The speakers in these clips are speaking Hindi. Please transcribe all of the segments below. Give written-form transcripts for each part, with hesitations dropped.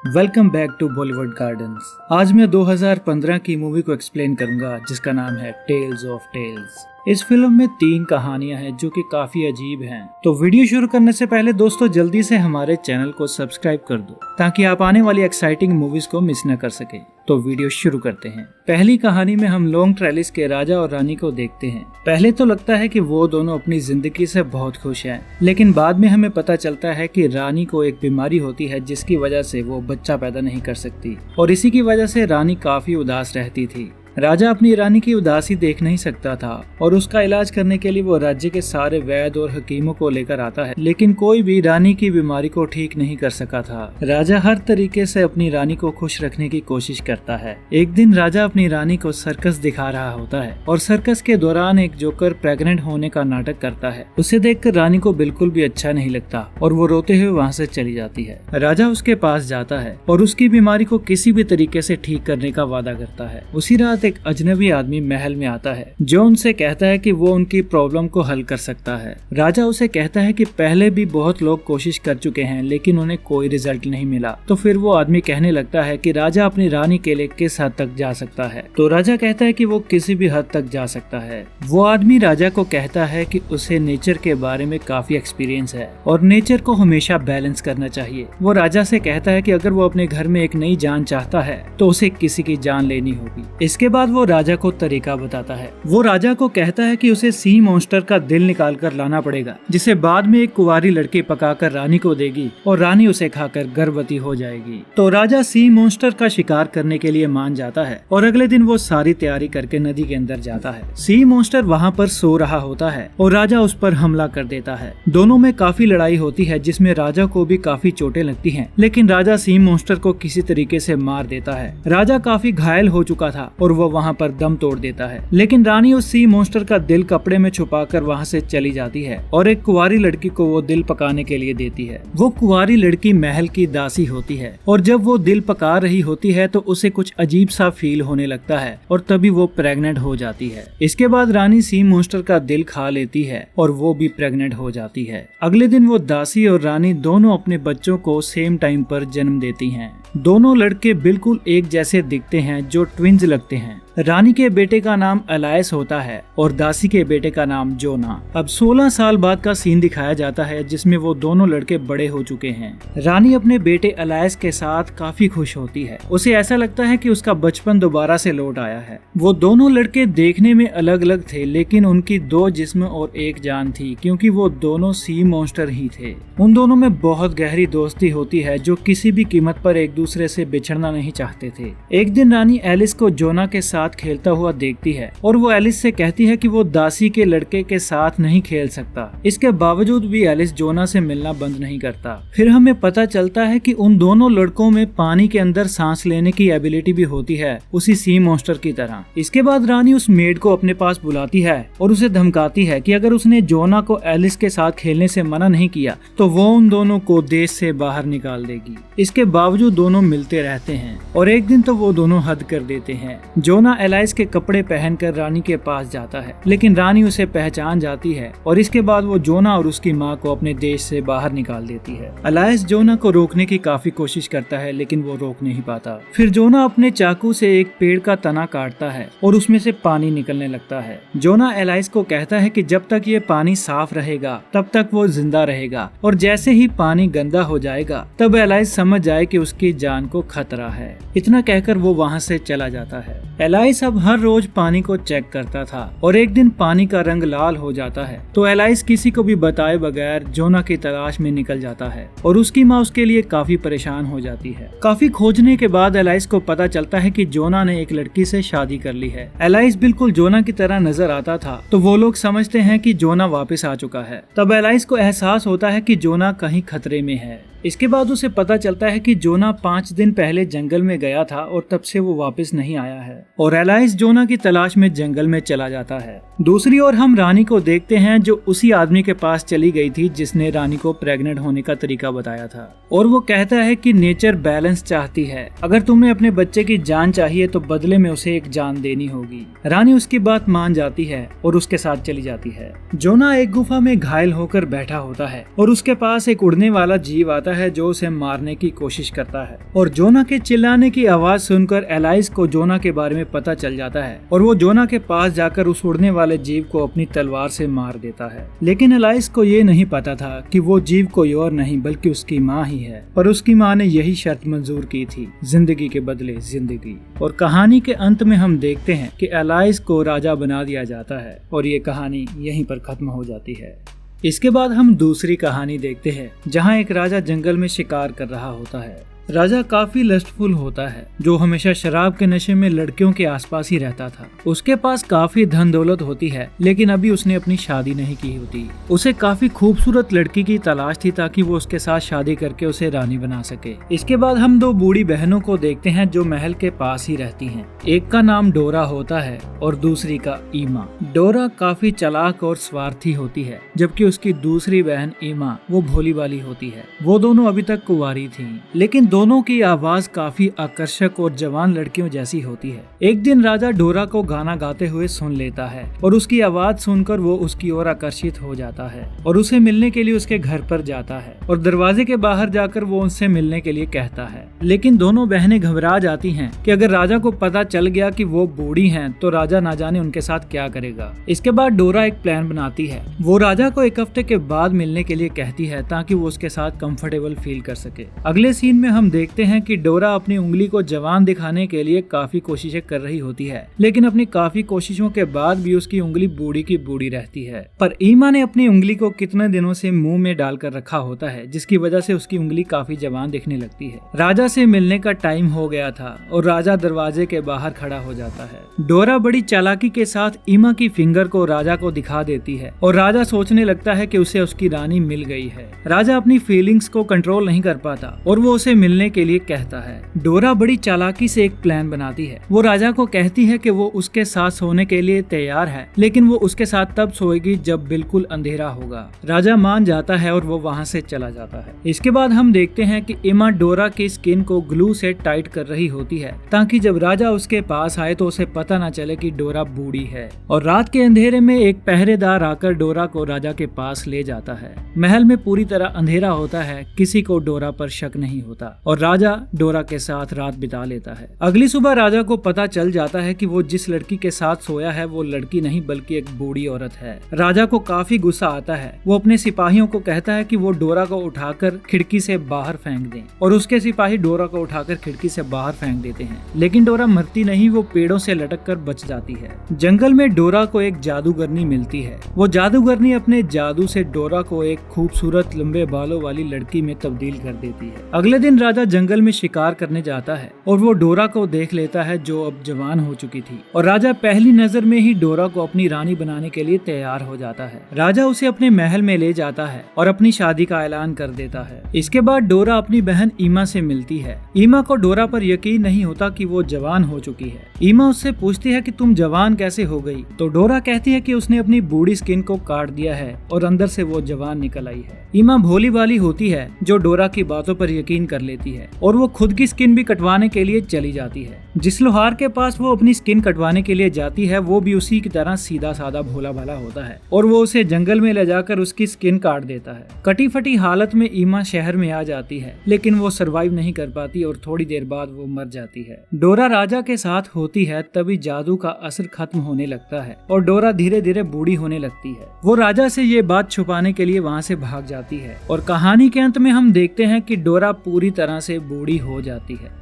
Welcome back to Bollywood gardens. आज मैं 2015 की मूवी को एक्सप्लेन करूंगा जिसका नाम है टेल्स ऑफ टेल्स। इस फिल्म में 3 कहानियां हैं जो कि काफी अजीब हैं। तो वीडियो शुरू करने से पहले दोस्तों जल्दी से हमारे चैनल को सब्सक्राइब कर दो ताकि आप आने वाली एक्साइटिंग मूवीज को मिस न कर सके। तो वीडियो शुरू करते हैं। पहली कहानी में हम लॉन्ग ट्रेलिस के राजा और रानी को देखते हैं। पहले तो लगता है कि वो दोनों अपनी जिंदगी से बहुत खुश हैं, लेकिन बाद में हमें पता चलता है कि रानी को एक बीमारी होती है जिसकी वजह से वो बच्चा पैदा नहीं कर सकती और इसी की वजह से रानी काफी उदास रहती थी। राजा अपनी रानी की उदासी देख नहीं सकता था और उसका इलाज करने के लिए वो राज्य के सारे वैद्य और हकीमों को लेकर आता है, लेकिन कोई भी रानी की बीमारी को ठीक नहीं कर सका था। राजा हर तरीके से अपनी रानी को खुश रखने की कोशिश करता है। एक दिन राजा अपनी रानी को सर्कस दिखा रहा होता है और सर्कस के दौरान एक जोकर प्रेग्नेंट होने का नाटक करता है। उसे देखकर रानी को बिल्कुल भी अच्छा नहीं लगता और वो रोते हुए वहाँ से चली जाती है। राजा उसके पास जाता है और उसकी बीमारी को किसी भी तरीके से ठीक करने का वादा करता है। उसी रात एक अजनबी आदमी महल में आता है जो उनसे कहता है कि वो उनकी प्रॉब्लम को हल कर सकता है। राजा उसे कहता है कि पहले भी बहुत लोग कोशिश कर चुके हैं लेकिन उन्हें कोई रिजल्ट नहीं मिला। तो फिर वो आदमी कहने लगता है कि राजा अपनी रानी के लिए किस हद तक जा सकता है। तो राजा कहता है कि वो किसी भी हद तक जा सकता है। वो आदमी राजा को कहता है कि उसे नेचर के बारे में काफी एक्सपीरियंस है और नेचर को हमेशा बैलेंस करना चाहिए। वो राजा से कहता है कि अगर वो अपने घर में एक नई जान चाहता है तो उसे किसी की जान लेनी होगी। इसके बाद वो राजा को तरीका बताता है। वो राजा को कहता है कि उसे सी मॉन्स्टर का दिल निकाल कर लाना पड़ेगा जिसे बाद में एक कुंवारी लड़की पकाकर रानी को देगी और रानी उसे खाकर गर्भवती हो जाएगी। तो राजा सी मॉन्स्टर का शिकार करने के लिए मान जाता है और अगले दिन वो सारी तैयारी करके नदी के अंदर जाता है। सी मॉन्स्टर वहाँ पर सो रहा होता है और राजा उस पर हमला कर देता है। दोनों में काफी लड़ाई होती है जिसमें राजा को भी काफी चोटें लगती हैं, लेकिन राजा सी मॉन्स्टर को किसी तरीके से मार देता है। राजा काफी घायल हो चुका था और वो वहाँ पर दम तोड़ देता है, लेकिन रानी उस सी मॉन्स्टर का दिल कपड़े में छुपाकर वहाँ से चली जाती है और एक कुंवारी लड़की को वो दिल पकाने के लिए देती है। वो कुंवारी लड़की महल की दासी होती है और जब वो दिल पका रही होती है तो उसे कुछ अजीब सा फील होने लगता है और तभी वो प्रेग्नेंट हो जाती है। इसके बाद रानी सी मॉन्स्टर का दिल खा लेती है और वो भी प्रेग्नेंट हो जाती है। अगले दिन वो दासी और रानी दोनों अपने बच्चों को सेम टाइम पर जन्म देती हैं। दोनों लड़के बिल्कुल एक जैसे दिखते हैं जो ट्विंस लगते हैं। रानी के बेटे का नाम अलायस होता है और दासी के बेटे का नाम जोना। अब 16 साल बाद का सीन दिखाया जाता है जिसमें वो दोनों लड़के बड़े हो चुके हैं। रानी अपने बेटे अलायस के साथ काफी खुश होती है। उसे ऐसा लगता है कि उसका बचपन दोबारा से लौट आया है। वो दोनों लड़के देखने में अलग अलग थे लेकिन उनकी 2 जिस्म और 1 जान थी क्योंकि वो दोनों सी मॉन्स्टर ही थे। उन दोनों में बहुत गहरी दोस्ती होती है जो किसी भी कीमत पर एक दूसरे से बिछड़ना नहीं चाहते थे। एक दिन रानी एलिस को जोना के साथ खेलता हुआ देखती है और वो एलिस से कहती है कि वो दासी के लड़के के साथ नहीं खेल सकता। इसके बावजूद भी एलिस जोना से मिलना बंद नहीं करता। फिर हमें पता चलता है कि उन दोनों लड़कों में पानी के अंदर सांस लेने की एबिलिटी भी होती है उसी सी मॉन्स्टर की तरह। इसके बाद रानी उस मेड को अपने पास बुलाती है और उसे धमकाती है कि अगर उसने जोना को एलिस के साथ खेलने से मना नहीं किया तो वो उन दोनों को देश से बाहर निकाल देगी। इसके बावजूद दोनों मिलते रहते हैं और एक दिन तो वो दोनों हद कर देते हैं। जोना एलाइस के कपड़े पहनकर रानी के पास जाता है लेकिन रानी उसे पहचान जाती है और इसके बाद वो जोना और उसकी माँ को अपने देश से बाहर निकाल देती है। एलाइस जोना को रोकने की काफी कोशिश करता है लेकिन वो रोक नहीं पाता। फिर जोना अपने चाकू से एक पेड़ का तना काटता है और उसमें से पानी निकलने लगता है। जोना एलाइस को कहता है कि जब तक ये पानी साफ रहेगा तब तक वो जिंदा रहेगा और जैसे ही पानी गंदा हो जाएगा तब एलाइस समझ जाए कि उसकी जान को खतरा है। इतना कहकर वो वहाँ से चला जाता है। एलाइस अब हर रोज पानी को चेक करता था और एक दिन पानी का रंग लाल हो जाता है तो एलाइस किसी को भी बताए बगैर जोना की तलाश में निकल जाता है और उसकी माँ उसके लिए काफी परेशान हो जाती है। काफी खोजने के बाद एलाइस को पता चलता है कि जोना ने एक लड़की से शादी कर ली है। एलाइस बिल्कुल जोना की तरह नजर आता था तो वो लोग समझते हैं कि जोना वापस आ चुका है। तब एलाइस को एहसास होता है कि जोना कहीं खतरे में है। इसके बाद उसे पता चलता है कि जोना 5 दिन पहले जंगल में गया था और तब से वो वापस नहीं आया है। और एलाइस जोना की तलाश में जंगल में चला जाता है। दूसरी ओर हम रानी को देखते हैं जो उसी आदमी के पास चली गई थी जिसने रानी को प्रेग्नेंट होने का तरीका बताया था, और वो कहता है कि नेचर बैलेंस चाहती है, अगर तुम्हें अपने बच्चे की जान चाहिए तो बदले में उसे एक जान देनी होगी। रानी उसकी बात मान जाती है और उसके साथ चली जाती है। जोना एक गुफा में घायल होकर बैठा होता है और उसके पास एक उड़ने वाला जीव आता है जो उसे मारने की कोशिश करता है, और जोना के चिल्लाने की आवाज सुनकर एलाइस को जोना के बारे में पता चल जाता है और वो जोना के पास जाकर उस उड़ने वाले जीव को अपनी तलवार से मार देता है। लेकिन एलाइस को ये नहीं पता था कि वो जीव कोई और नहीं बल्कि उसकी माँ ही है, और उसकी माँ ने यही शर्त मंजूर की थी, जिंदगी के बदले जिंदगी। और कहानी के अंत में हम देखते हैं कि एलाइस को राजा बना दिया जाता है और ये कहानी यहीं पर खत्म हो जाती है। इसके बाद हम दूसरी कहानी देखते हैं जहाँ एक राजा जंगल में शिकार कर रहा होता है। राजा काफी लस्टफुल होता है जो हमेशा शराब के नशे में लड़कियों के आसपास ही रहता था। उसके पास काफी धन दौलत होती है लेकिन अभी उसने अपनी शादी नहीं की होती। उसे काफी खूबसूरत लड़की की तलाश थी ताकि वो उसके साथ शादी करके उसे रानी बना सके। इसके बाद हम दो बूढ़ी बहनों को देखते हैं जो महल के पास ही रहती हैं। एक का नाम डोरा होता है और दूसरी का ईमा। डोरा काफी चालाक और स्वार्थी होती है जबकि उसकी दूसरी बहन ईमा वो भोली वाली होती है। वो दोनों अभी तक कुंवारी थी, लेकिन दोनों की आवाज काफी आकर्षक और जवान लड़कियों जैसी होती है। एक दिन राजा डोरा को गाना गाते हुए सुन लेता है और उसकी आवाज सुनकर वो उसकी ओर आकर्षित हो जाता है और उसे मिलने के लिए उसके घर पर जाता है और दरवाजे के बाहर जाकर वो उनसे मिलने के लिए कहता है। लेकिन दोनों बहनें घबरा जाती हैं कि अगर राजा को पता चल गया कि वो बूढ़ी हैं तो राजा ना जाने उनके साथ क्या करेगा। इसके बाद डोरा एक प्लान बनाती है। वो राजा को एक हफ्ते के बाद मिलने के लिए कहती है ताकि वो उसके साथ कंफर्टेबल फील कर सके। अगले सीन में हम देखते हैं कि डोरा अपनी उंगली को जवान दिखाने के लिए काफी कोशिशें कर रही होती है, लेकिन अपनी काफी कोशिशों के बाद भी उसकी उंगली बूढ़ी की बूढ़ी रहती है। पर ईमा ने अपनी उंगली को कितने दिनों से मुंह में डालकर रखा होता है जिसकी वजह से उसकी उंगली काफी जवान दिखने लगती है। राजा से मिलने का टाइम हो गया था और राजा दरवाजे के बाहर खड़ा हो जाता है। डोरा बड़ी चालाकी के साथ ईमा की फिंगर को राजा को दिखा देती है और राजा सोचने लगता है कि उसे उसकी रानी मिल गई है। राजा अपनी फीलिंग्स को कंट्रोल नहीं कर पाता और वो उसे मिलने के लिए कहता है। डोरा बड़ी चालाकी से एक प्लान बनाती है। वो राजा को कहती है कि वो उसके साथ सोने के लिए तैयार है, लेकिन वो उसके साथ तब सोएगी जब बिल्कुल अंधेरा होगा। राजा मान जाता है और वो वहाँ से चला जाता है। इसके बाद हम देखते हैं कि ईमा डोरा की स्किन को ग्लू से टाइट कर रही होती है ताकि जब राजा उसके पास आए तो उसे पता न चले कि डोरा बूढ़ी है। और रात के अंधेरे में एक पहरेदार आकर डोरा को राजा के पास ले जाता है। महल में पूरी तरह अंधेरा होता है, किसी को डोरा पर शक नहीं होता और राजा डोरा के साथ रात बिता लेता है। अगली सुबह राजा को पता चल जाता है कि वो जिस लड़की के साथ सोया है वो लड़की नहीं बल्कि एक बूढ़ी औरत है। राजा को काफी गुस्सा आता है। वो अपने सिपाहियों को कहता है कि वो डोरा को उठाकर खिड़की से बाहर फेंक दें और उसके सिपाही डोरा को उठाकर खिड़की से बाहर फेंक देते हैं, लेकिन डोरा मरती नहीं, वो पेड़ों से लटक कर बच जाती है। जंगल में डोरा को एक जादूगरनी मिलती है। वो जादूगरनी अपने जादू से डोरा को एक खूबसूरत लंबे बालों वाली लड़की में तब्दील कर देती है। अगले दिन राजा जंगल में शिकार करने जाता है और वो डोरा को देख लेता है जो अब जवान हो चुकी थी, और राजा पहली नजर में ही डोरा को अपनी रानी बनाने के लिए तैयार हो जाता है। राजा उसे अपने महल में ले जाता है और अपनी शादी का ऐलान कर देता है। इसके बाद डोरा अपनी बहन ईमा से मिलती है। ईमा को डोरा पर यकीन नहीं होता कि वो जवान हो चुकी है। ईमा उससे पूछती है कि तुम जवान कैसे हो गई, तो डोरा कहती है कि उसने अपनी बूढ़ी स्किन को काट दिया है और अंदर से वो जवान निकल आई है। ईमा भोली वाली होती है जो डोरा की बातों पर यकीन कर लेती है और वो खुद की स्किन भी कटवाने के लिए चली जाती है। जिस लोहार के पास वो अपनी स्किन कटवाने के लिए जाती है वो भी उसी की तरह सीधा साधा भोला भाला होता है और वो उसे जंगल में ले जाकर उसकी स्किन काट देता है। कटी फटी हालत में ईमा शहर में आ जाती है, लेकिन वो सरवाइव नहीं कर पाती और थोड़ी देर बाद वो मर जाती है। डोरा राजा के साथ होती है तभी जादू का असर खत्म होने लगता है और डोरा धीरे धीरे बूढ़ी होने लगती है। वो राजा से ये बात छुपाने के लिए वहाँ से भाग जाती है और कहानी के अंत में हम देखते हैं कि डोरा पूरी तरह से बूढ़ी हो जाती है।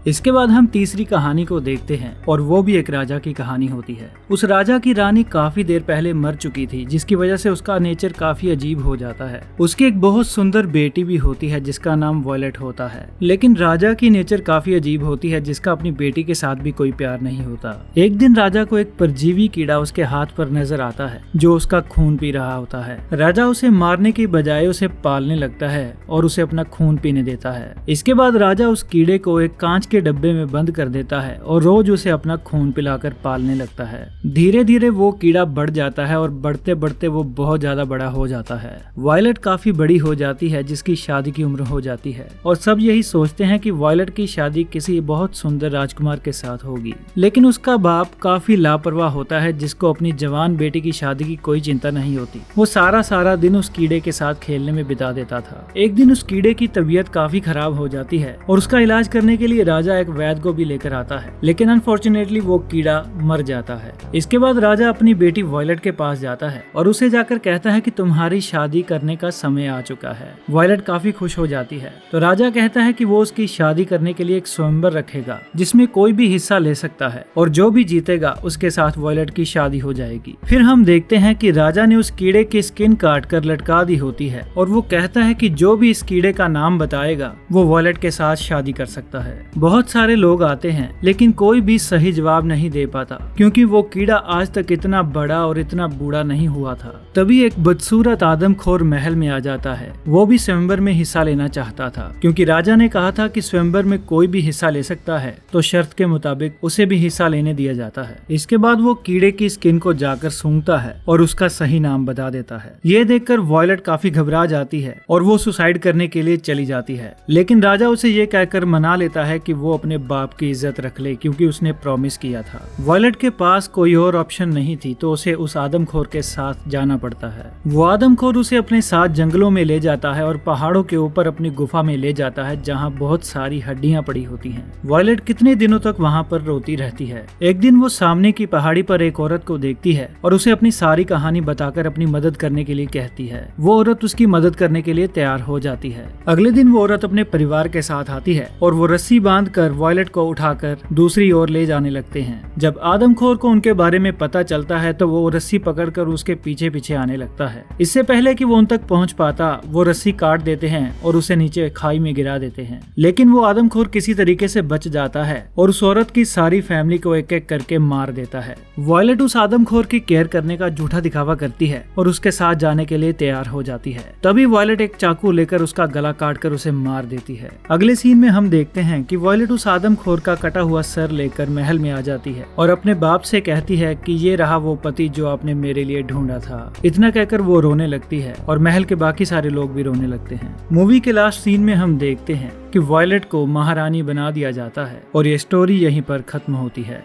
इसके बाद हम तीसरी कहानी को देखते हैं और वो भी एक राजा की कहानी होती है। उस राजा की रानी काफी देर पहले मर चुकी थी, जिसकी वजह से उसका नेचर काफी अजीब हो जाता है। उसकी एक बहुत सुंदर बेटी भी होती है जिसका नाम वॉयलेट होता है, लेकिन राजा की नेचर काफी अजीब होती है जिसका अपनी बेटी के साथ भी कोई प्यार नहीं होता। एक दिन राजा को एक परजीवी कीड़ा उसके हाथ पर नजर आता है जो उसका खून पी रहा होता है। राजा उसे मारने की बजाय उसे पालने लगता है और उसे अपना खून पीने देता है। इसके बाद राजा उस कीड़े को एक कांच के डब्बे में बंद कर देता है और रोज उसे अपना खून पिलाकर पालने लगता है। धीरे धीरे वो कीड़ा बढ़ जाता है और बढ़ते बढ़ते वो बहुत ज्यादा बड़ा हो जाता है। वायलट काफी बड़ी हो जाती है, जिसकी शादी की उम्र हो जाती है और सब यही सोचते हैं कि वायलट की शादी किसी बहुत सुंदर राजकुमार के साथ होगी। लेकिन उसका बाप काफी लापरवाह होता है, जिसको अपनी जवान बेटी की शादी की कोई चिंता नहीं होती। वो सारा दिन उस कीड़े के साथ खेलने में बिता देता था। एक दिन उस कीड़े की तबीयत काफी खराब हो जाती है और उसका इलाज करने के लिए राजा एक वैद्य को भी लेकर आता है, लेकिन अनफॉर्चुनेटली वो कीड़ा मर जाता है। इसके बाद राजा अपनी बेटी वायलट के पास जाता है और उसे जाकर कहता है कि तुम्हारी शादी करने का समय आ चुका है। वायलट काफी खुश हो जाती है, तो राजा कहता है कि वो उसकी शादी करने के लिए एक स्वयंवर रखेगा, जिसमें कोई भी हिस्सा ले सकता है और जो भी जीतेगा उसके साथ वायलट की शादी हो जाएगी। फिर हम देखते हैं कि राजा ने उस कीड़े की स्किन काट कर लटका दी होती है और वो कहता है कि जो भी इस कीड़े का नाम बताएगा वो वायलट के साथ शादी कर सकता है। बहुत सारे लोग आते हैं, लेकिन कोई भी सही जवाब नहीं दे पाता, क्योंकि वो कीड़ा आज तक इतना बड़ा और इतना बूढ़ा नहीं हुआ था। तभी एक बदसूरत आदमखोर महल में आ जाता है। वो भी स्वयंवर में हिस्सा लेना चाहता था, क्योंकि राजा ने कहा था कि स्वयंवर में कोई भी हिस्सा ले सकता है, तो शर्त के मुताबिक उसे भी हिस्सा लेने दिया जाता है। इसके बाद वो कीड़े की स्किन को जाकर सूंघता है और उसका सही नाम बता देता है। ये देखकर वायलट काफी घबरा जाती है और वो सुसाइड करने के लिए चली जाती है, लेकिन राजा उसे ये कहकर मना लेता है कि वो अपने बाप की इज्जत रख ले, क्योंकि उसने प्रॉमिस किया था। वायलट के पास कोई और ऑप्शन नहीं थी, तो उसे उस आदमखोर के साथ जाना पड़ता है। वो आदमखोर उसे अपने साथ जंगलों में ले जाता है और पहाड़ों के ऊपर अपनी गुफा में ले जाता है, जहाँ बहुत सारी हड्डियां पड़ी होती हैं। वायलट कितने दिनों तक वहाँ पर रोती रहती है। एक दिन वो सामने की पहाड़ी पर एक औरत को देखती है और उसे अपनी सारी कहानी बताकर अपनी मदद करने के लिए कहती है। वो औरत उसकी मदद करने के लिए तैयार हो जाती है। अगले दिन वो औरत अपने परिवार के साथ आती है और वो रस्सी बांधकर वायलट को उठाकर दूसरी ओर ले जाने लगते हैं। जब आदमखोर को उनके बारे में पता चलता है, तो वो रस्सी पकड़कर उसके पीछे पीछे आने लगता है। इससे पहले कि वो उन तक पहुंच पाता, वो रस्सी काट देते हैं और उसे नीचे खाई में गिरा देते हैं। लेकिन वो आदमखोर किसी तरीके से बच जाता है और उस औरत की सारी फैमिली को एक एक करके मार देता है। वायलट उस आदमखोर की केयर करने का झूठा दिखावा करती है और उसके साथ जाने के लिए तैयार हो जाती है। तभी वायलट एक चाकू लेकर उसका गला काटकर उसे मार देती है। अगले सीन में हम देखते हैं कि वायलट उस आदमखोर का कटा हुआ सर लेकर महल में आ जाती है और अपने बाप से कहती है कि ये रहा वो पति जो आपने मेरे लिए ढूंढा था। इतना कहकर वो रोने लगती है और महल के बाकी सारे लोग भी रोने लगते हैं। मूवी के लास्ट सीन में हम देखते हैं कि वायलट को महारानी बना दिया जाता है और ये स्टोरी यहीं पर खत्म होती है।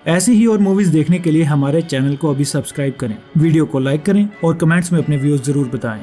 ऐसी ही और मूवीज देखने के लिए हमारे चैनल को अभी सब्सक्राइब करें, वीडियो को लाइक करें और कमेंट्स में अपने व्यूज जरूर बताएं।